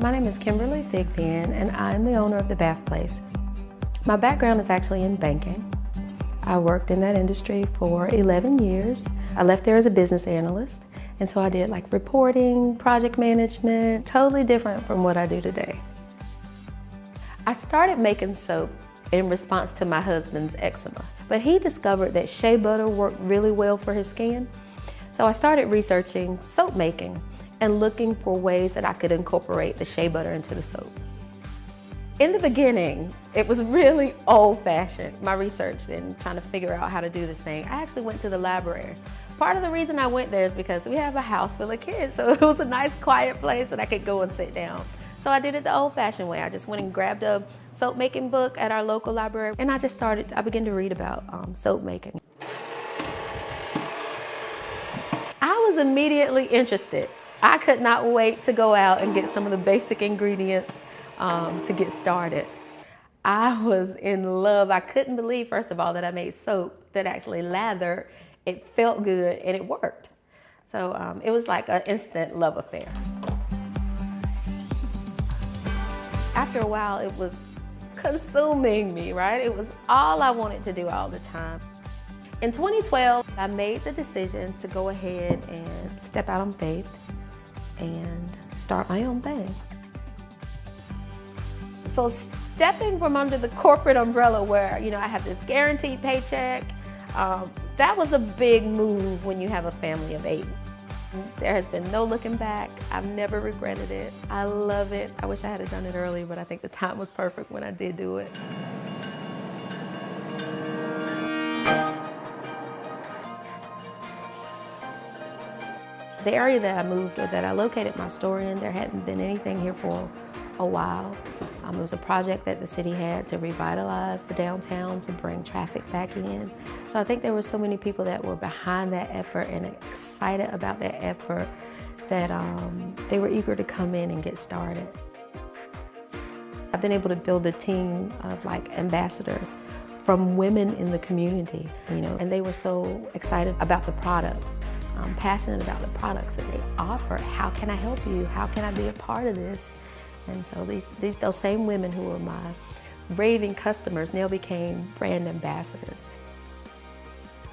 My name is Kimberly Thigpen, and I'm the owner of the Bath Place. My background is actually in banking. I worked in that industry for 11 years. I left there as a business analyst, and so I did like reporting, project management, totally different from what I do today. I started making soap in response to my husband's eczema, but he discovered that shea butter worked really well for his skin. So I started researching soap making and looking for ways that I could incorporate the shea butter into the soap. In the beginning, it was really old-fashioned, my research and trying to figure out how to do this thing. I actually went to the library. Part of the reason I went there is because we have a house full of kids, so it was a nice quiet place that I could go and sit down. So I did it the old-fashioned way. I just went and grabbed a soap making book at our local library, and I began to read about soap making. I was immediately interested. I could not wait to go out and get some of the basic ingredients to get started. I was in love. I couldn't believe, first of all, that I made soap that actually lathered. It felt good and it worked. So it was like an instant love affair. After a while, it was consuming me, right? It was all I wanted to do all the time. In 2012, I made the decision to go ahead and step out on faith and start my own thing. So stepping from under the corporate umbrella where, I have this guaranteed paycheck, that was a big move when you have a family of 8. There has been no looking back. I've never regretted it. I love it. I wish I had done it early, but I think the time was perfect when I did do it. The area that I moved or that I located my store in, there hadn't been anything here for a while. It was a project that the city had to revitalize the downtown, to bring traffic back in. So I think there were so many people that were behind that effort and excited about that effort that they were eager to come in and get started. I've been able to build a team of ambassadors from women in the community, and they were so excited about the products, passionate about the products that they offer. How can I help you? How can I be a part of this? And so those same women who were my raving customers now became brand ambassadors.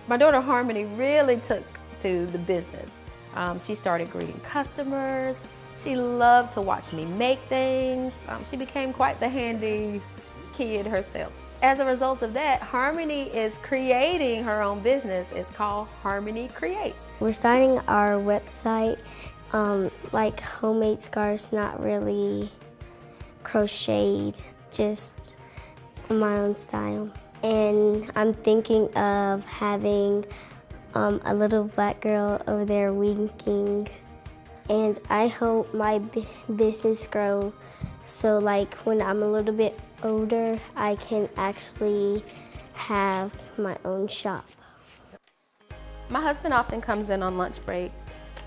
My daughter Harmony really took to the business. She started greeting customers. She loved to watch me make things. She became quite the handy kid herself. As a result of that, Harmony is creating her own business. It's called Harmony Creates. We're starting our website, like homemade scarves, not really crocheted, just my own style. And I'm thinking of having a little black girl over there winking. And I hope my business grows so when I'm a little bit older, I can actually have my own shop. My husband often comes in on lunch break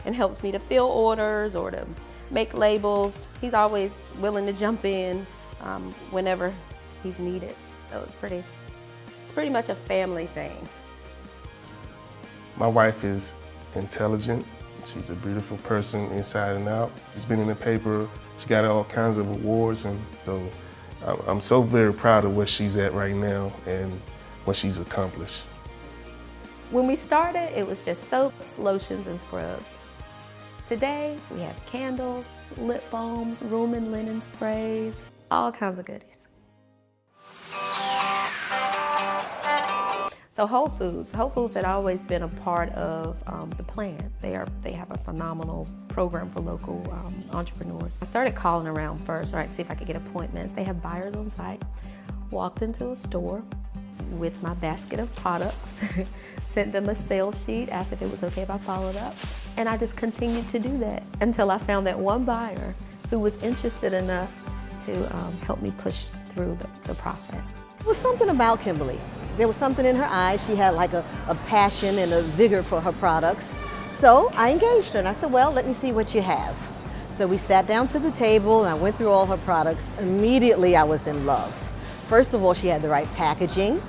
and helps me to fill orders or to make labels. He's always willing to jump in whenever he's needed. So it's pretty much a family thing. My wife is intelligent. She's a beautiful person inside and out. She's been in the paper. She got all kinds of awards, and so I'm so very proud of where she's at right now and what she's accomplished. When we started, it was just soaps, lotions, and scrubs. Today, we have candles, lip balms, room and linen sprays, all kinds of goodies. So Whole Foods had always been a part of the plan. They have a phenomenal program for local entrepreneurs. I started calling around first, right, to see if I could get appointments. They have buyers on site. Walked into a store with my basket of products, sent them a sales sheet, asked if it was okay if I followed up, and I just continued to do that until I found that one buyer who was interested enough to help me push through the process. It was something about Kimberly. There was something in her eyes. She had a passion and a vigor for her products. So I engaged her and I said, well, let me see what you have. So we sat down to the table and I went through all her products. Immediately I was in love. First of all, she had the right packaging.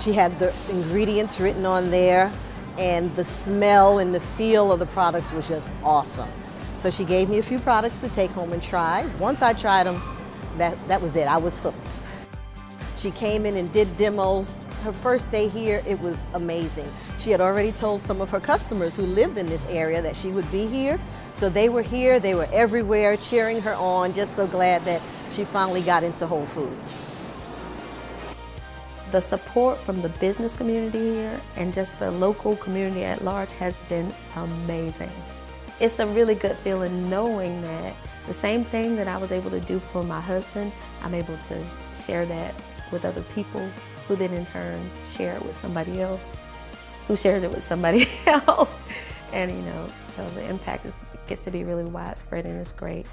She had the ingredients written on there, and the smell and the feel of the products was just awesome. So she gave me a few products to take home and try. Once I tried them, that was it. I was hooked. She came in and did demos. Her first day here, it was amazing. She had already told some of her customers who lived in this area that she would be here. So they were here, they were everywhere cheering her on, just so glad that she finally got into Whole Foods. The support from the business community here and just the local community at large has been amazing. It's a really good feeling knowing that the same thing that I was able to do for my husband, I'm able to share that with other people who then in turn share it with somebody else, who shares it with somebody else. And so the impact gets to be really widespread and it's great.